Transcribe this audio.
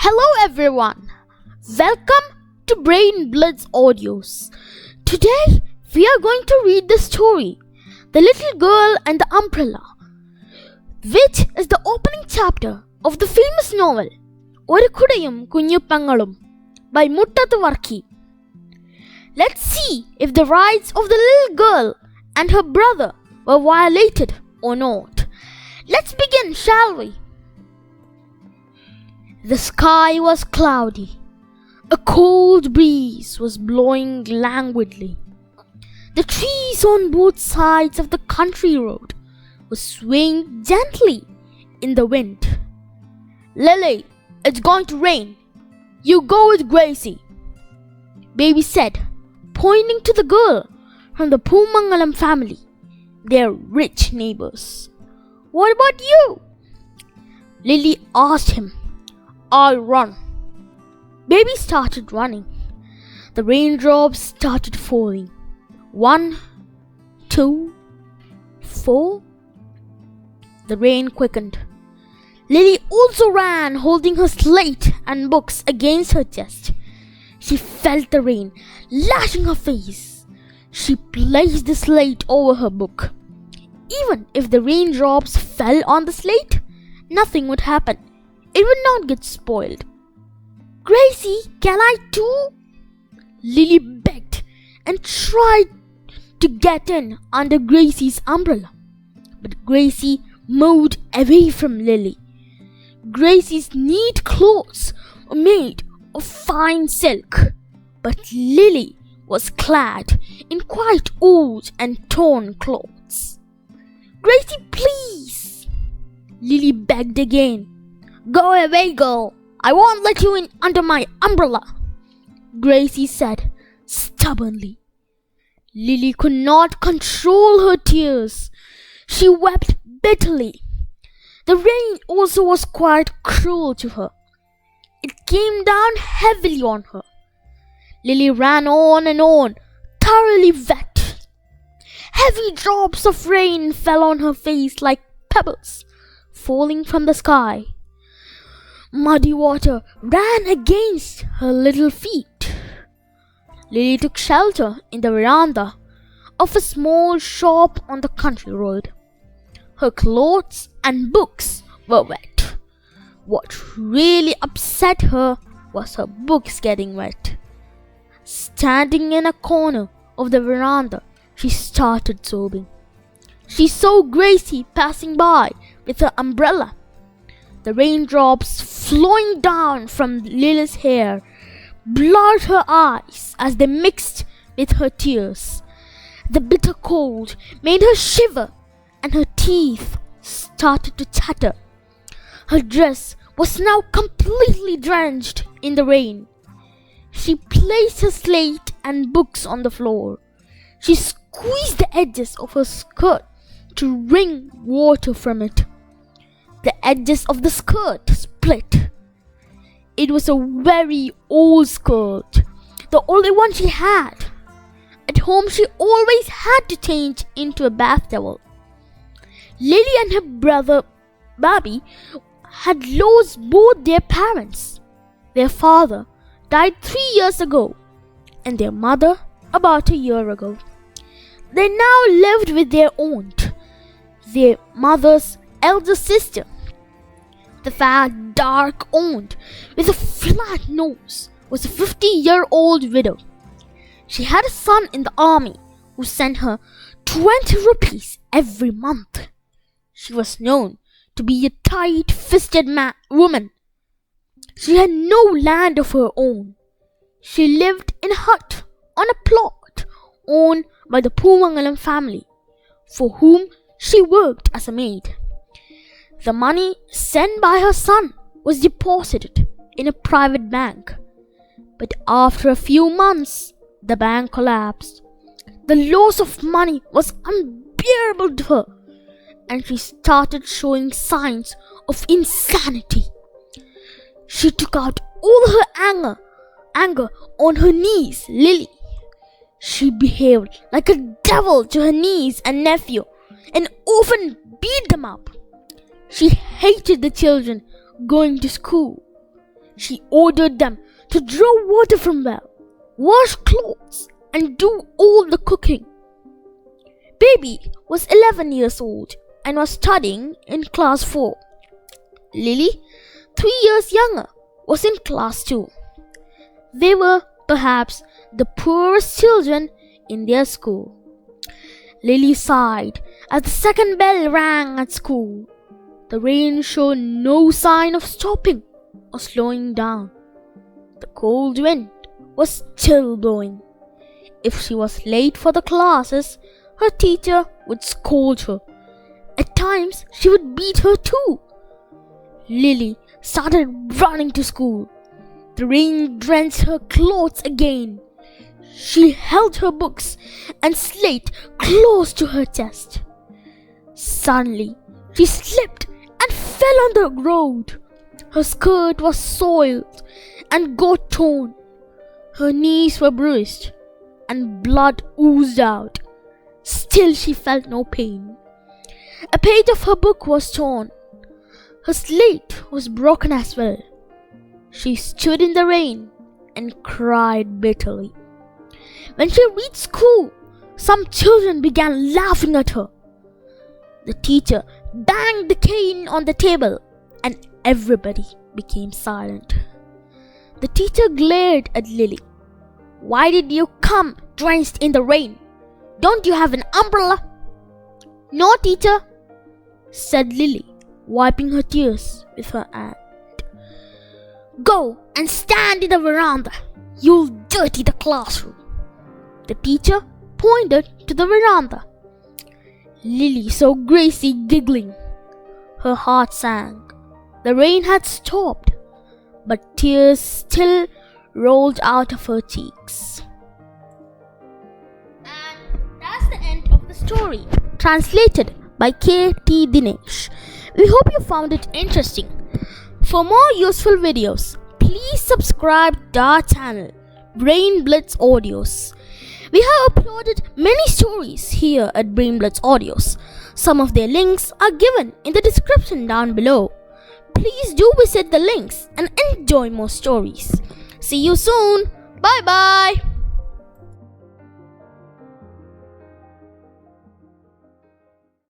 Hello everyone, welcome to Brain Blitz Audios. Today we are going to read the story, The Little Girl and the Umbrella, which is the opening chapter of the famous novel Oru Kudayum Kunjupengalum by Muttath Varkey. Let's see if the rights of the little girl and her brother were violated or not. Let's begin, shall we? The sky was cloudy. A cold breeze was blowing languidly. The trees on both sides of the country road were swaying gently in the wind. "Lily, it's going to rain. You go with Gracie," Baby said, pointing to the girl from the Kunjupengalum family, their rich neighbors. "What about you?" Lily asked him. "I'll run." Baby started running. The raindrops started falling. 1, 2, 4. The rain quickened. Lily also ran, holding her slate and books against her chest. She felt the rain lashing her face. She placed the slate over her book. Even if the raindrops fell on the slate, nothing would happen. It would not get spoiled. "Gracie, can I too?" Lily begged and tried to get in under Gracie's umbrella. But Gracie moved away from Lily. Gracie's neat clothes were made of fine silk, but Lily was clad in quite old and torn clothes. "Gracie, please!" Lily begged again. "Go away, girl. I won't let you in under my umbrella," Gracie said stubbornly. Lily could not control her tears. She wept bitterly. The rain also was quite cruel to her. It came down heavily on her. Lily ran on and on, thoroughly wet. Heavy drops of rain fell on her face like pebbles falling from the sky. Muddy water ran against her little feet. Lily took shelter in the veranda of a small shop on the country road. Her clothes and books were wet. What really upset her was her books getting wet. Standing in a corner of the veranda, she started sobbing. She saw Gracie passing by with her umbrella. The raindrops flowing down from Lily's hair blurred her eyes as they mixed with her tears. The bitter cold made her shiver and her teeth started to chatter. Her dress was now completely drenched in the rain. She placed her slate and books on the floor. She squeezed the edges of her skirt to wring water from it. The edges of the skirt split. It was a very old skirt, the only one she had. At home she always had to change into a bath towel. Lily and her brother Bobby had lost both their parents. Their father died 3 years ago and their mother about a year ago. They now lived with their aunt, their mother's elder sister. The fat, dark aunt with a flat nose was a 50-year-old widow. She had a son in the army who sent her 20 rupees every month. She was known to be a tight-fisted woman. She had no land of her own. She lived in a hut on a plot owned by the Kunjupengalum family, for whom she worked as a maid. The money sent by her son was deposited in a private bank. But after a few months, the bank collapsed. The loss of money was unbearable to her, and she started showing signs of insanity. She took out all her anger on her niece, Lily. She behaved like a devil to her niece and nephew and often beat them up. She hated the children going to school. She ordered them to draw water from well, wash clothes, and do all the cooking. Baby was 11 years old and was studying in class 4. Lily, 3 years younger, was in class 2. They were perhaps the poorest children in their school. Lily sighed as the second bell rang at school. The rain showed no sign of stopping or slowing down. The cold wind was still blowing. If she was late for the classes, her teacher would scold her. At times, she would beat her too. Lily started running to school. The rain drenched her clothes again. She held her books and slate close to her chest. Suddenly, she slipped and fell on the road. Her skirt was soiled and got torn. Her knees were bruised and blood oozed out. Still, she felt no pain. A page of her book was torn. Her slate was broken as well. She stood in the rain and cried bitterly. When she reached school, some children began laughing at her. The teacher banged the cane on the table and everybody became silent. The teacher glared at Lily. "Why did you come drenched in the rain? Don't you have an umbrella?" "No, teacher," said Lily, wiping her tears with her hand. "Go and stand in the veranda. You'll dirty the classroom." The teacher pointed to the veranda. Lily saw Gracie giggling. Her heart sank. The rain had stopped, but tears still rolled out of her cheeks. And that's the end of the story, translated by K.T. Dinesh. We hope you found it interesting. For more useful videos, please subscribe to our channel, Brain Blitz Audios. We have uploaded many stories here at Brain Blitz Audios. Some of their links are given in the description down below. Please do visit the links and enjoy more stories. See you soon. Bye bye.